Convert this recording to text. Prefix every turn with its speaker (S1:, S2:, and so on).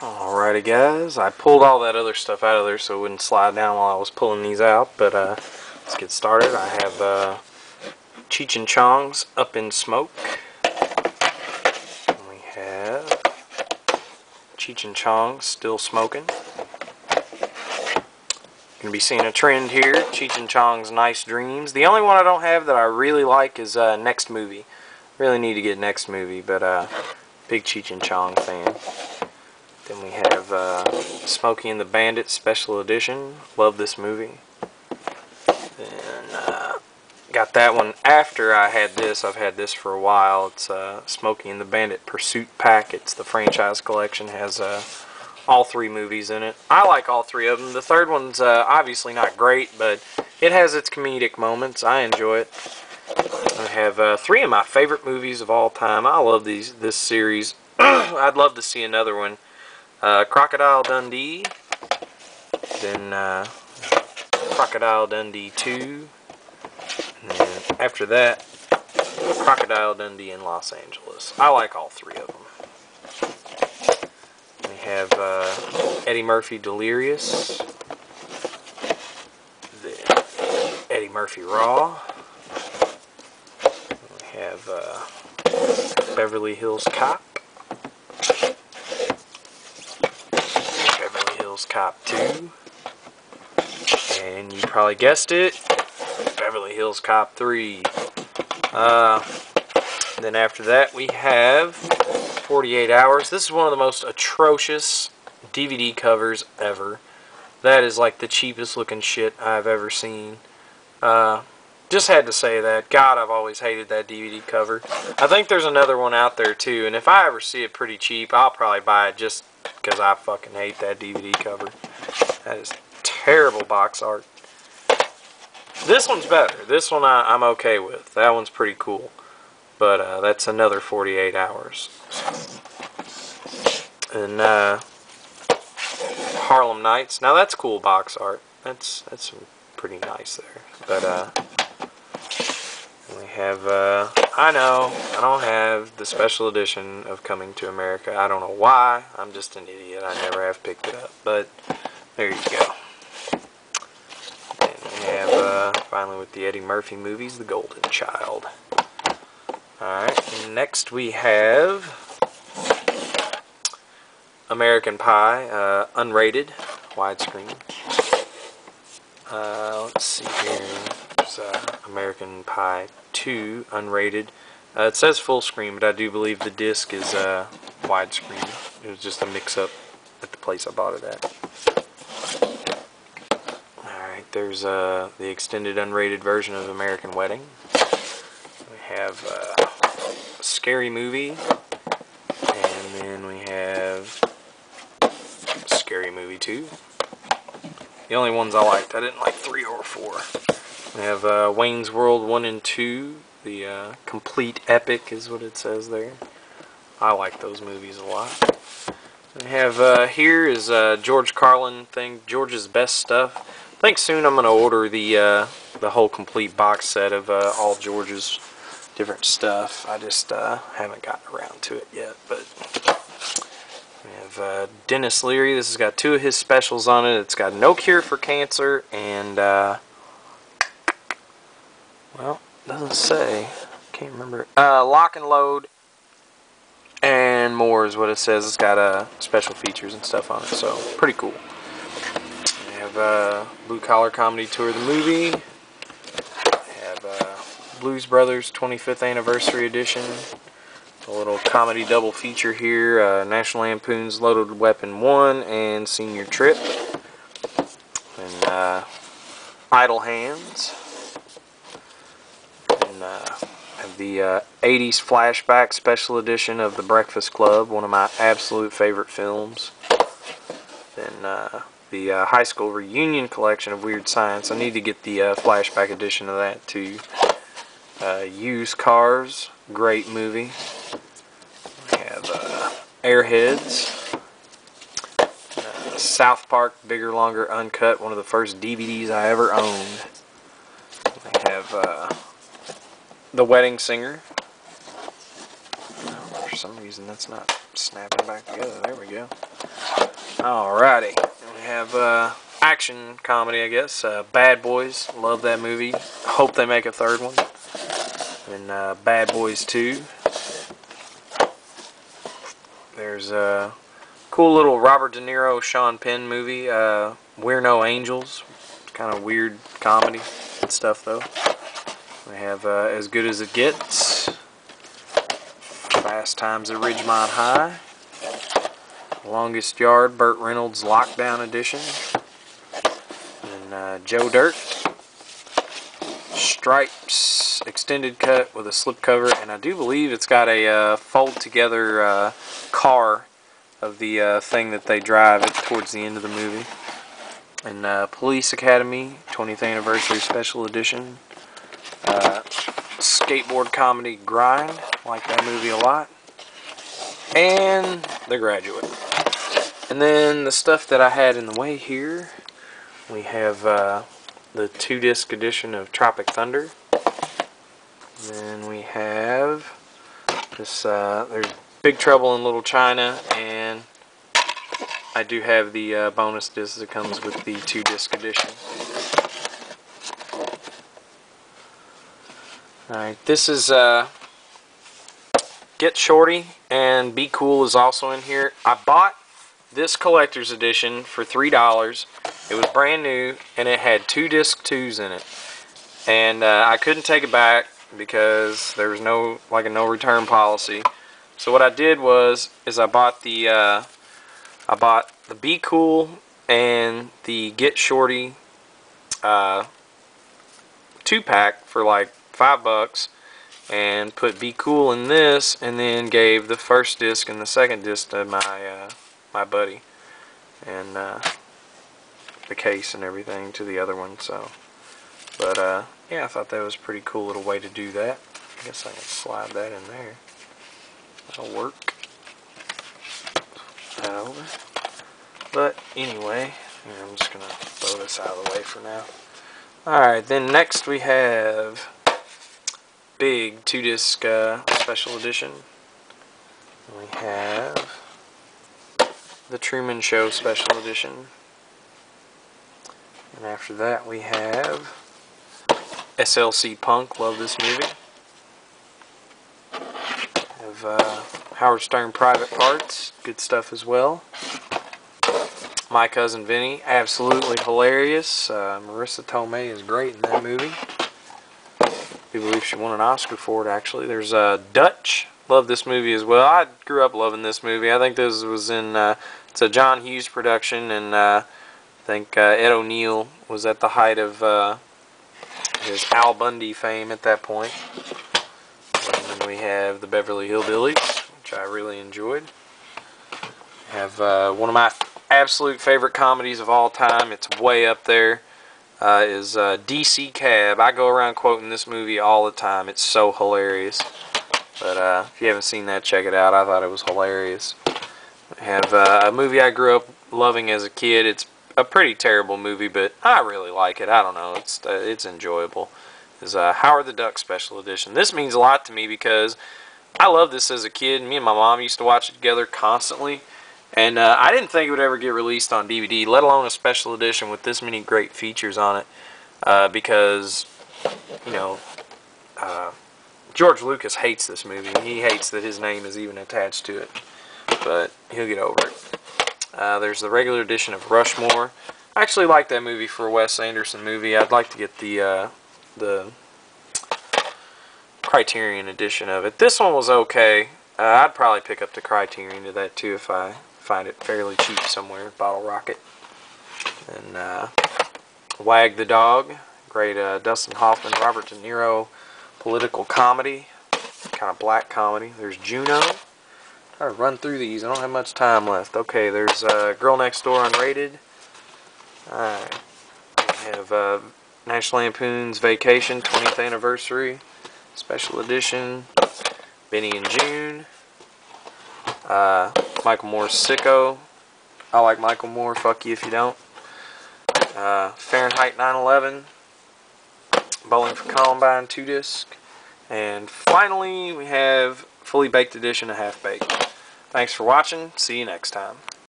S1: Alrighty guys, I pulled all that other stuff out of there so it wouldn't slide down while I was pulling these out, but let's get started. I have Cheech and Chong's Up in Smoke. And we have Cheech and Chong's Still Smoking. Going to be seeing a trend here, Cheech and Chong's Nice Dreams. The only one I don't have that I really like is Next Movie. Really need to get Next Movie, but big Cheech and Chong fan. Then we have Smokey and the Bandit Special Edition. Love this movie. Then got that one after I had this. I've had this for a while. It's Smokey and the Bandit Pursuit Pack. It's the franchise collection. Has all three movies in it. I like all three of them. The third one's obviously not great, but it has its comedic moments. I enjoy it. I have three of my favorite movies of all time. I love this series. I'd love to see another one. Crocodile Dundee, then Crocodile Dundee 2, and then after that, Crocodile Dundee in Los Angeles. I like all three of them. We have Eddie Murphy Delirious, then Eddie Murphy Raw, we have Beverly Hills Cop, Cop 2, and you probably guessed it, Beverly Hills Cop 3. Then after that we have 48 Hours. This is one of the most atrocious DVD covers ever. That is like the cheapest looking shit I've ever seen. Just had to say that. God, I've always hated that DVD cover. I think there's another one out there too, and if I ever see it pretty cheap, I'll probably buy it just because I fucking hate that DVD cover. That is terrible box art. This one's better. This one I'm okay with. That one's pretty cool. But that's another 48 Hours. And Harlem Nights. Now that's cool box art. That's pretty nice there. But we have, I know, I don't have the special edition of Coming to America. I don't know why. I'm just an idiot. I never have picked it up. But there you go. And we have, finally with the Eddie Murphy movies, The Golden Child. Alright, next we have American Pie, unrated, widescreen. Let's see here. There's American Pie 2, unrated. It says full screen, but I do believe the disc is widescreen. It was just a mix-up at the place I bought it at. Alright, there's the extended unrated version of American Wedding. We have Scary Movie, and then we have Scary Movie 2. The only ones I liked. I didn't like 3 or 4. We have Wayne's World 1 and 2. The complete epic is what it says there. I like those movies a lot. We have here is George Carlin thing, George's Best Stuff. I think soon I'm going to order the whole complete box set of all George's different stuff. I just haven't gotten around to it yet. But we have Dennis Leary. This has got 2 of his specials on it. It's got No Cure for Cancer and well, it doesn't say. Can't remember. Lock and Load and more is what it says. It's got special features and stuff on it, so pretty cool. We have Blue Collar Comedy Tour the movie. We have Blues Brothers 25th Anniversary Edition. A little comedy double feature here. National Lampoon's Loaded Weapon 1 and Senior Trip. And Idle Hands. And have the 80s flashback special edition of The Breakfast Club, one of my absolute favorite films. Then the high school reunion collection of Weird Science. I need to get the flashback edition of that too. Used Cars, great movie. We have Airheads. South Park, Bigger, Longer, Uncut, one of the first DVDs I ever owned. We have The Wedding Singer. For some reason that's not snapping back together. There we go. Alrighty, we have action comedy, I guess. Bad Boys, love that movie. Hope they make a third one. And Bad Boys 2. There's a cool little Robert De Niro, Sean Penn movie, We're No Angels. It's kind of weird comedy and stuff, though. We have As Good As It Gets, Fast Times at Ridgemont High, Longest Yard, Burt Reynolds Lockdown Edition, and Joe Dirt, Stripes extended cut with a slipcover, and I do believe it's got a fold together car of the thing that they drive towards the end of the movie. And Police Academy 20th Anniversary Special Edition, skateboard comedy Grind, like that movie a lot, and The Graduate. And then the stuff that I had in the way here, we have the 2-disc edition of Tropic Thunder. Then we have this, there's Big Trouble in Little China, and I do have the bonus disc that comes with the 2-disc edition. Alright, this is Get Shorty, and Be Cool is also in here. I bought this collector's edition for $3. It was brand new, and it had 2-disc 2s in it. And I couldn't take it back because there was no return policy. So what I did is I bought the Be Cool and the Get Shorty 2-pack for like $5, and put Be Cool in this, and then gave the first disc and the second disc to my buddy, and the case and everything to the other one. So, but yeah, I thought that was a pretty cool little way to do that. I guess I can slide that in there. That'll work. That over. But anyway, here, I'm just gonna throw this out of the way for now. Alright, then next we have big 2-disc special edition. We have The Truman Show Special Edition. And after that we have SLC Punk, love this movie. We have Howard Stern Private Parts, good stuff as well. My Cousin Vinny, absolutely hilarious. Marissa Tomei is great in that movie. I believe she won an Oscar for it, actually. There's Dutch. Love this movie as well. I grew up loving this movie. I think this was in, it's a John Hughes production, and I think Ed O'Neill was at the height of his Al Bundy fame at that point. And then we have The Beverly Hillbillies, which I really enjoyed. We have one of my absolute favorite comedies of all time. It's way up there. Is DC Cab. I go around quoting this movie all the time. It's so hilarious. But if you haven't seen that, check it out. I thought it was hilarious. I have a movie I grew up loving as a kid. It's a pretty terrible movie, but I really like it. I don't know. It's enjoyable. It's Howard the Duck Special Edition. This means a lot to me because I loved this as a kid. Me and my mom used to watch it together constantly. And I didn't think it would ever get released on DVD, let alone a special edition with this many great features on it. Because, you know, George Lucas hates this movie. He hates that his name is even attached to it. But he'll get over it. There's the regular edition of Rushmore. I actually like that movie for a Wes Anderson movie. I'd like to get the Criterion edition of it. This one was okay. I'd probably pick up the Criterion of that too if I find it fairly cheap somewhere. Bottle Rocket. And Wag the Dog. Great Dustin Hoffman, Robert De Niro political comedy. Kind of black comedy. There's Juno. Try to run through these. I don't have much time left. Okay, there's Girl Next Door Unrated. Alright. We have National Lampoon's Vacation 20th Anniversary Special Edition. Benny and June. Michael Moore's Sicko. I like Michael Moore. Fuck you if you don't. Fahrenheit 9/11. Bowling for Columbine 2-disc. And finally, we have Fully Baked Edition of Half Baked. Thanks for watching. See you next time.